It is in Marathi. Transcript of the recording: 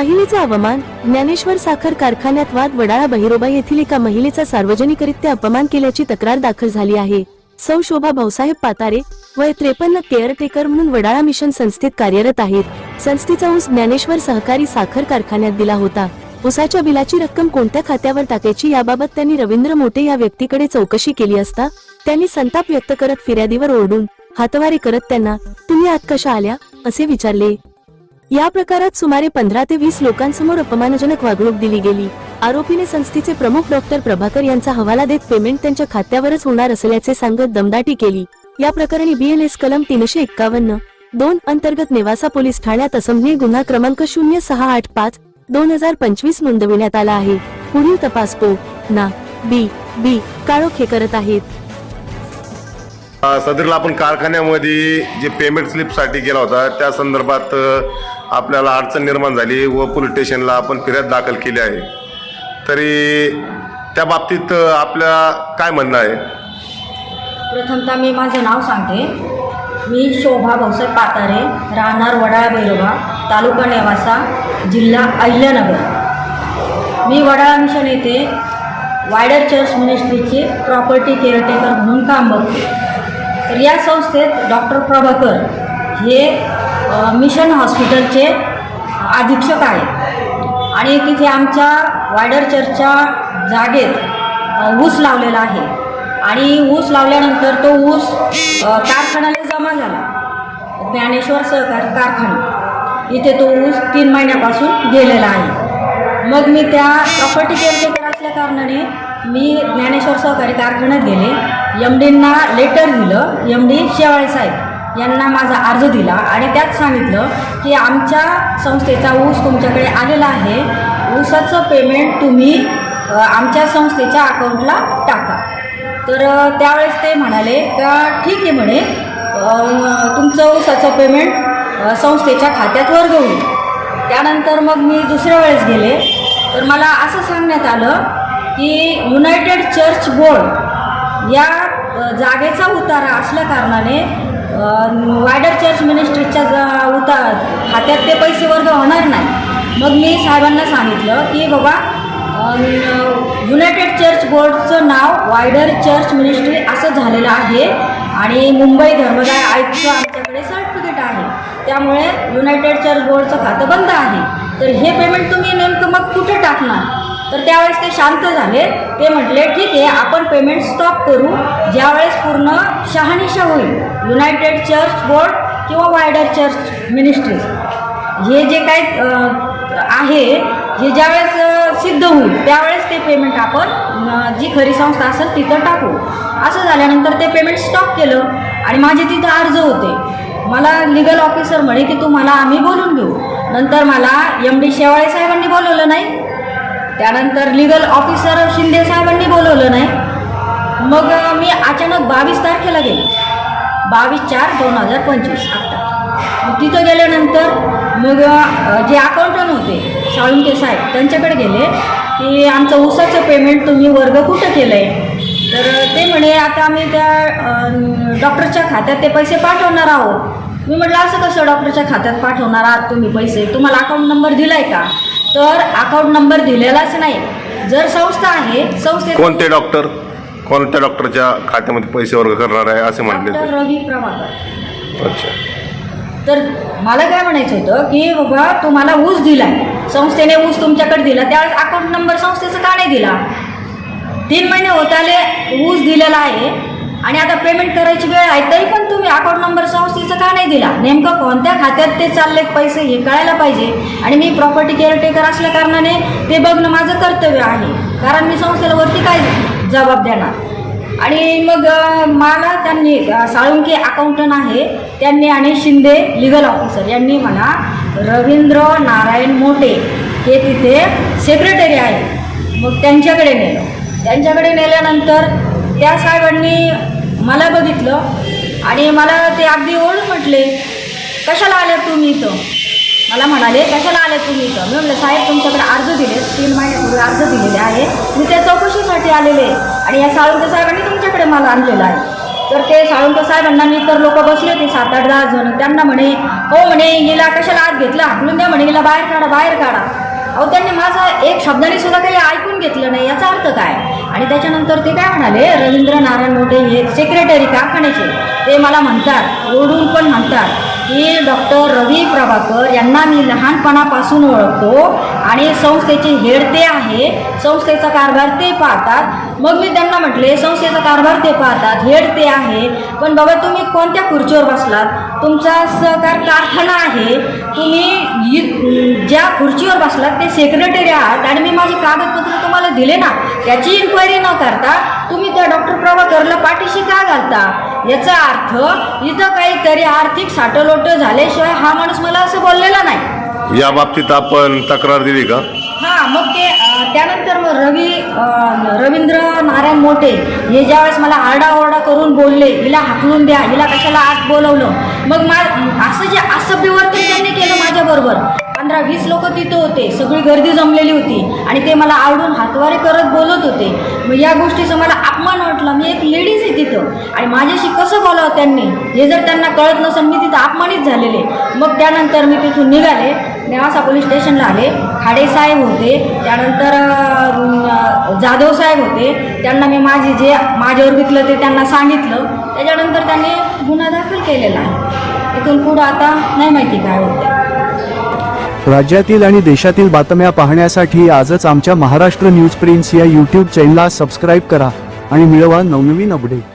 महिलेचा अवमान, ज्ञानेश्वर साखर कारखान्यात वाद, वडाळा बहिरोबा येथील एका महिलेचा सार्वजनिकरित्या अपमान केल्याची तक्रार दाखल झाली आहे। सौ शोभा भाऊसाहेब पातारे वय 53 केअरटेकर म्हणून वडाळा मिशन संस्थेत कार्यरत आहेत। संस्थेचा ऊस ज्ञानेश्वर सहकारी साखर कारखान्यात दिला होता। ऊसाच्या बिलाची रक्कम कोणत्या खात्यावर टाकायची याबाबत त्यांनी रवींद्र मोटे या व्यक्तीकडे चौकशी केली असता त्यांनी संताप व्यक्त करत फिर्यादीवर ओरडून हातवारे करत त्यांना तुम्ही आत कशा आल्या असे विचारले। या प्रकारात सुमारे 15 ते 20 लोकांसमोर अपमानजनक वागणूक दिली गेली। आरोपीने संस्थेचे प्रमुख डॉक्टर प्रभाकर यांचा हवाला देत पेमेंट त्यांच्या खात्यावरच होणार असल्याचे सांगत दमदाटी केली। या प्रकरणी BNS कलम 351(2) अंतर्गत नेवासा पोलीस ठाण्यात असंख्य गुन्हा क्रमांक 0685/2025 नोंदविण्यात आला आहे। पुढील तपास ना बी काळोखे करत आहेत। सदरला आपण कारखान्यामध्ये जे पेमेंट स्लिपसाठी गेला होता त्या संदर्भात आपल्याला अडचण निर्माण झाली व पोलीस स्टेशनला आपण फिर्याद दाखल केली आहे। तरी त्या बाबतीत आपल्या काय म्हणणं आहे? प्रथमतः मी माझं नाव सांगते। मी शोभा भाऊसाहेब पातारे, राहणार वडाळा बहिरोबा, तालुका नेवासा, जिल्हा अहिल्यानगर। मी वडाळा मिशन येथे वायडर चर्च मिनिस्ट्रीचे प्रॉपर्टी केअरटेकर म्हणून काम बघते। तर या संस्थेत डॉक्टर प्रभाकर हे मिशन हॉस्पिटलचे अधीक्षक आहेत आणि तिथे आमच्या वायडर चर्चच्या जागेत ऊस लावलेला आहे आणि ऊस लावल्यानंतर तो ऊस कारखान्याला जमा झाला। ज्ञानेश्वर सहकारी कारखाना इथे तो ऊस 3 महिन्यापासून गेलेला आहे। मग मी त्या प्रॉपर्टी केअरटेकर असल्या कारणाने मी ज्ञानेश्वर सहकारी कारखान्यात गेले, MDंना लेटर दिलं, MD शेवाळे साहेब यांना माझा अर्ज दिला आणि त्यात सांगितलं की आमच्या संस्थेचा ऊस तुमच्याकडे आलेला आहे, ऊसाचं पेमेंट तुम्ही आमच्या संस्थेच्या अकाउंटला टाका। तर त्यावेळेस ते म्हणाले का ठीक आहे म्हणे, तुमचं ऊसाचं पेमेंट संस्थेच्या खात्यात वर्ग होईल। त्यानंतर मग मी दुसऱ्या वेळेस गेले तर मला असं सांगण्यात आलं की युनायटेड चर्च बोर्ड या जागेचा उतारा असल्या कारणाने वायडर चर्च मिनिस्ट्रीच्या खात्यात ते पैसे वर्ग होणार नाही। मग मी साहेबांना सांगितलं की बाबा युनायटेड चर्च बोर्डचं नाव वायडर चर्च मिनिस्ट्री असं झालेलं आहे आणि मुंबई धर्मदाय आयुक्त आमच्याकडे सर्टिफिकेट आहे, त्यामुळे युनायटेड चर्च बोर्डचं खातं बंद आहे। तर हे पेमेंट तुम्ही नेमकं मग कुठे टाकणार? तर त्यावेळेस ते शांत झाले। ते म्हटले ठीक आहे, आपण पेमेंट स्टॉप करू ज्यावेळेस पूर्ण शहानिशा होईल, युनायटेड चर्च बोर्ड किंवा वायडर चर्च मिनिस्ट्री हे जे काय आहे हे ज्यावेळेस सिद्ध होईल त्यावेळेस ते पेमेंट आपण जी खरी संस्था असेल तिथं टाकू। असं झाल्यानंतर ते पेमेंट स्टॉप केलं आणि माझे तिथं अर्ज होते। मला लीगल ऑफिसर म्हणे की तुम्हाला आम्ही बोलून घेऊ। नंतर मला MD शेवाळे साहेबांनी बोलवलं नाही, त्यानंतर लीगल ऑफिसर शिंदे साहेबांनी बोलवलं नाही। मग मी अचानक 22 तारखेला गेले, 22/4/2025 आता। मग तिथं गेल्यानंतर मग जे अकाउंटंट होते साळुंके साहेब त्यांच्याकडे गेले की आमचं ऊसाचं पेमेंट तुम्ही वर्ग कुठं केलं आहे? तर ते म्हणे आता आम्ही त्या डॉक्टरच्या खात्यात ते पैसे पाठवणार आहोत। मी म्हटलं असं कसं डॉक्टरच्या खात्यात पाठवणार आहात तुम्ही पैसे? तुम्हाला अकाउंट नंबर दिला आहे का? तर अकाउंट नंबर दिलेलाच नाही। जर संस्था आहे, संस्थे कोणत्या डॉक्टरच्या खात्यामध्ये पैसे वर्ग करणार आहे असे म्हटले? डॉक्टर रवी प्रभाकर। अच्छा। तर मला काय म्हणायचं होतं की बाबा तुम्हाला ऊस दिला, संस्थेने ऊस तुमच्याकडे दिला, त्यावेळेस अकाउंट नंबर संस्थेचा का नाही दिला? 3 महिने होत आले ऊस दिलेला आहे आणि आता पेमेंट करायची वेळ आहे तरी पण तुम्ही अकाउंट नंबर संस्थेचा का नाही दिला? नेमकं कोणत्या खात्यात ते चाललेत पैसे हे कळायला पाहिजे आणि मी प्रॉपर्टी केअरटेकर असल्या कारणाने ते बघणं माझं कर्तव्य आहे, कारण मी संस्थेला वरती काय जबाब देणार? आणि मग मला त्यांनी साळुंके अकाउंटंट आहे त्यांनी आणि शिंदे लीगल ऑफिसर यांनी मला रवींद्र नारायण मोटे हे तिथे सेक्रेटरी आहे मग त्यांच्याकडे नेलं। त्यांच्याकडे नेल्यानंतर त्या साहेबांनी मला बघितलं आणि मला ते अगदी ओळख म्हटले, कशाला आल्या तुम्ही इथं? मला म्हणाले कशाला आले तुम्ही इथं? मी म्हटलं साहेब तुमच्याकडे अर्ज दिले, 3 महिन्यापूर्वी अर्ज दिलेले आहे, मी त्या चौकशीसाठी आलेले आणि या साळुंके साहेबांनी तुमच्याकडे मला आणलेलं आहे। तर ते साळुंके साहेबांना मी तर लोक बसले होते 7-8-10 जण. त्यांना म्हणे हो म्हणे हिला कशाला आत घेतलं, हाकलून द्या म्हणे, हिला बाहेर काढा बाहेर काढा. अहो त्यांनी माझा एक शब्दाने सुद्धा काही ऐकून घेतलं नाही. याचा अर्थ काय? आणि त्याच्यानंतर ते काय म्हणाले, रवींद्र नारायण मोठे हे सेक्रेटरी कारखान्याचे, ते मला म्हणतात, ओरडून पण म्हणतात की डॉक्टर रवी प्रभाकर यांना मी लहानपणापासून ओळखतो आणि संस्थेचे हेड ते आहे, संस्थेचा कारभार ते पाहतात. मग मी त्यांना म्हटले संस्थेचा कारभार ते पाहतात, हेड ते आहे, पण बाबा तुम्ही कोणत्या खुर्चीवर बसलात? तुमचा सहकार कारखाना आहे, तुम्ही ज्या खुर्चीवर बसलात ते सेक्रेटरी आहात आणि मी माझी कागदपत्र तुम्हाला दिले ना, त्याची इन्क्वायरी न करता तुम्ही त्या डॉक्टर प्रभाकरला पाठीशी का घालता? याचा अर्थ इथं काहीतरी आर्थिक साठलोट झाल्याशिवाय हा माणूस मला असं बोललेला नाही. या बाबतीत आपण तक्रार दिली का? हां, मग ते त्यानंतर मग रवींद्र नारायण मोठे हे ज्यावेळेस मला आरडाओरडा करून बोलले, हिला हाकलून द्या, हिला कशाला आत बोलवलं, मग असं जे असभ्य वर्तन त्यांनी केलं माझ्याबरोबर. 15-20 लोक तिथं होते, सगळी गर्दी जमलेली होती आणि ते मला आवडून हातवारे करत बोलत होते. मग या गोष्टीचा मला अपमान वाटला. मी एक लेडीज आहे तिथं आणि माझ्याशी कसं बोलावं त्यांनी हे जर त्यांना कळत नसेल, मी तिथं अपमानित झालेले. मग त्यानंतर मी तिथून निघाले, नेवासा पोलीस स्टेशनला आले. खाडे साहेब होते, त्यानंतर जाधव साहेब होते, त्यांना मी जे माझ्यावर घेतलं ते त्यांना सांगितलं. त्याच्यानंतर त्यांनी गुन्हा दाखल केलेला आहे. इथून पुढं आता नाही माहिती काय होतं. राज्यातील आणि देशातील बातम्या पाहण्यासाठी आजच आमच्या महाराष्ट्र न्यूज प्रिन्स या यूट्यूब चॅनलला सबस्क्राईब करा आणि मिळवा नवनवीन अपडेट.